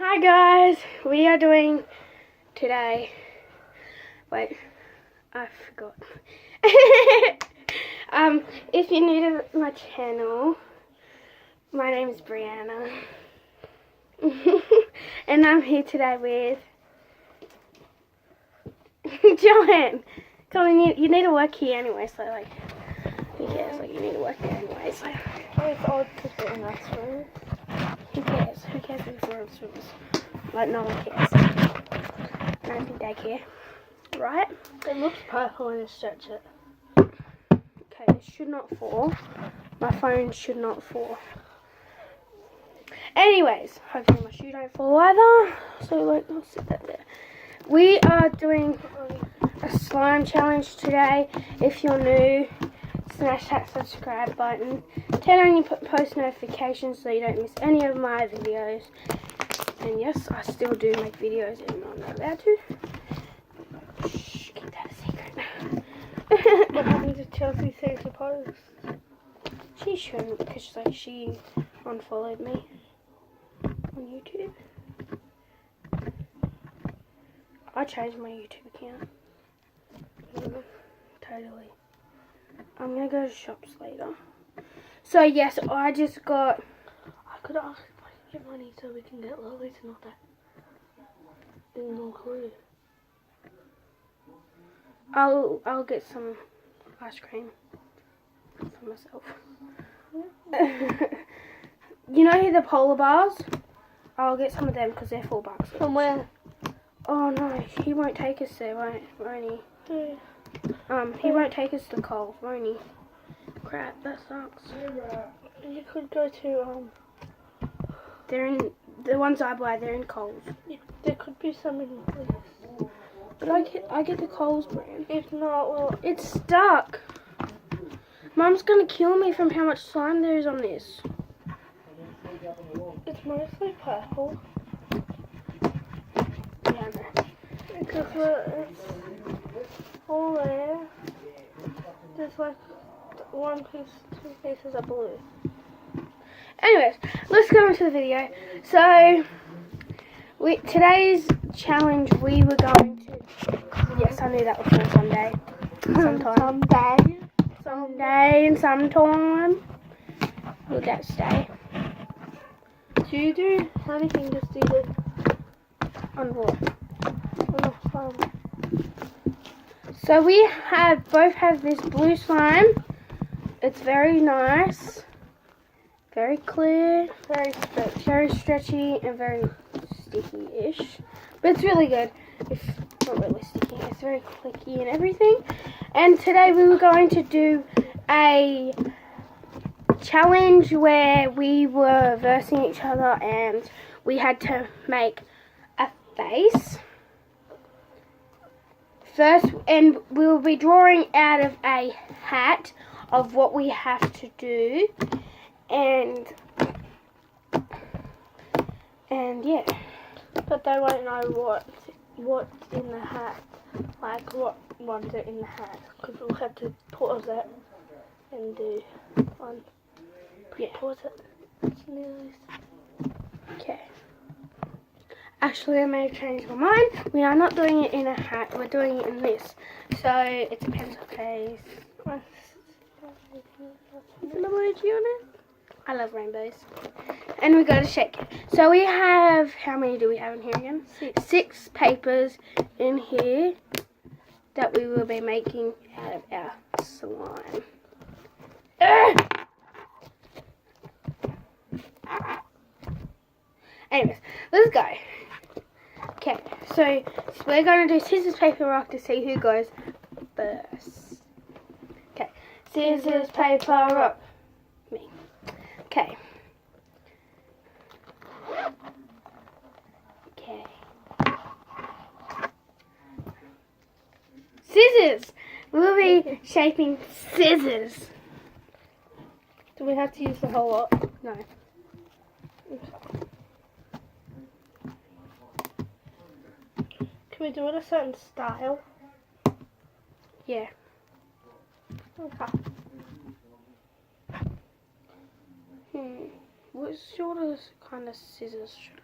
Hi guys, we are doing today, wait, I forgot. If you're new to my channel, my name is Brianna, and I'm here today with Joanne. Come on, you need to work here anyway, so like, who cares, like you need to work there anyway, so. It's odd to put in that room. Who cares if we're on swimmers? Like, no one cares. I don't think they care. Right? It looks purple when you stretch it. Okay, it should not fall. My phone should not fall. Anyways, hopefully my shoe don't fall either. So, like, I'll sit that there. We are doing a slime challenge today. If you're new, smash that subscribe button. Turn on your post notifications so you don't miss any of my videos. And yes, I still do make videos even though I'm not allowed to. Shh, keep that a secret. What happened to Chelsea Safety Post? She shouldn't, because she unfollowed me on YouTube. I changed my YouTube account. Totally. I'm gonna go to shops later. So yes, I just got. I could ask if I can get money so we can get lollies and all that. In North Korea. I'll get some ice cream for myself. You know the polar bars? I'll get some of them because they're $4. From where? Oh no, he won't take us there, won't he? Yeah. He won't take us to Coles, won't he? Crap, that sucks. You could go to, They're in, the ones I buy, they're in Coles. there could be some in this. But I get the Coles brand. If not, well, It's stuck. Mum's gonna kill me from how much slime there is on this. it's mostly purple. Yeah, no. Because it's all there. There's like one piece, two pieces of blue. Anyways, let's go into the video. So, today's challenge, we were going to. Yes, I knew that was for Sunday. Someday and sometime. Will that stay? Do you do anything just do it On what? on the phone? So we both have this blue slime. It's very nice, very clear, very stretchy, and very sticky-ish. But it's really good. It's not really sticky. It's very clicky and everything. And today we were going to do a challenge where we were versing each other and we had to make a face. First, and we will be drawing out of a hat of what we have to do, and yeah. But they won't know what's in the hat, like what ones are in the hat, because we'll have to pause it and do one. Yeah. Pause it. It's nearly. Okay. Actually, I may have changed my mind. We are not doing it in a hat. We're doing it in this. So it's a pencil case. Is it a emoji on it? I love rainbows. And we got to shake it. So we have, how many do we have in here again? Six papers in here that we will be making out of our slime. Anyways, let's go. Okay, so we're going to do scissors, paper, rock to see who goes first. Okay, scissors, paper, rock. Me. Okay. Okay. Scissors! We'll be shaping scissors. Do we have to use the whole lot? No. Can we do it a certain style? Yeah. Okay. What sort of kind of scissors should I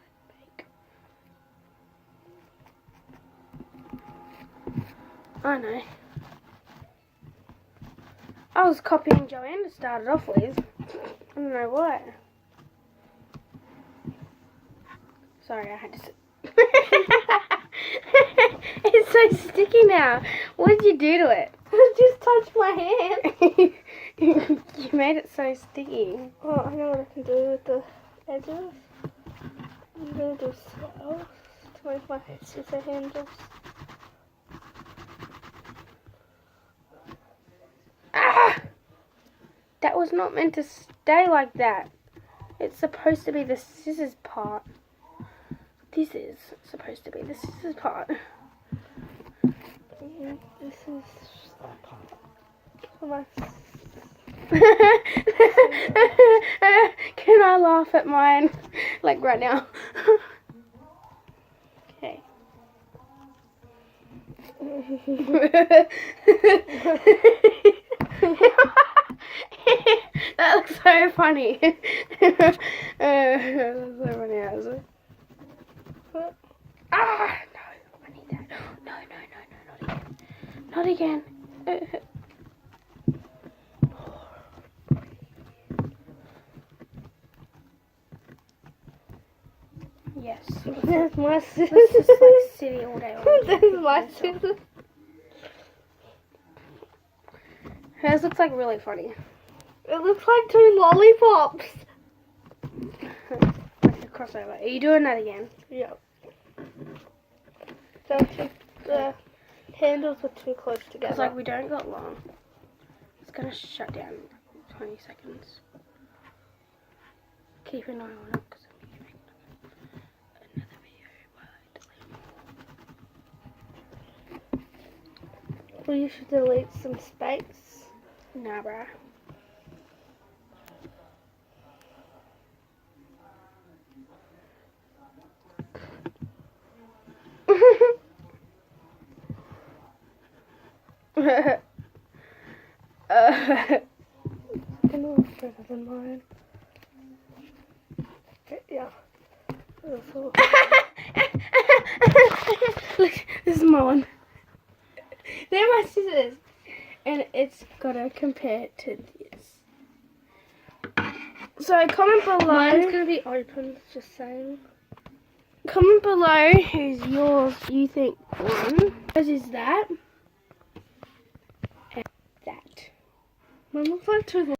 make? I know. I was copying Joanne to start it off with. I don't know why. Sorry, I had to sit. It's so sticky now. What did you do to it? I just touched my hand. You made it so sticky. Oh, I know what I can do with the edges. I'm going to do swirls to make my scissor handles. Ah! That was not meant to stay like that. It's supposed to be the scissors part. This is supposed to be the scissors part. This is that part. So my Can I laugh at mine? Like right now. Okay. That looks so funny. That's so funny, actually. Ah, no, I need that. No, not again. Not again. Yes. There's my scissors. Let's just like city all day long. There's my scissors. Hers looks like really funny. It looks like 2 lollipops. Like a crossover. Are you doing that again? Yep. The handles were too close Because together. like we don't got long. It's gonna shut down in 20 seconds. Keep an eye on it because I'm gonna make another video while I delete more. Well, you should delete some space. Nah, bruh. I know it's better than mine. Okay, yeah. Look, this is my one. They're my scissors. And it's gotta compare to this. So comment below. Mine's gonna be open, just saying. Comment below who's yours you think won. Yours is that. And that. Mine looks like 2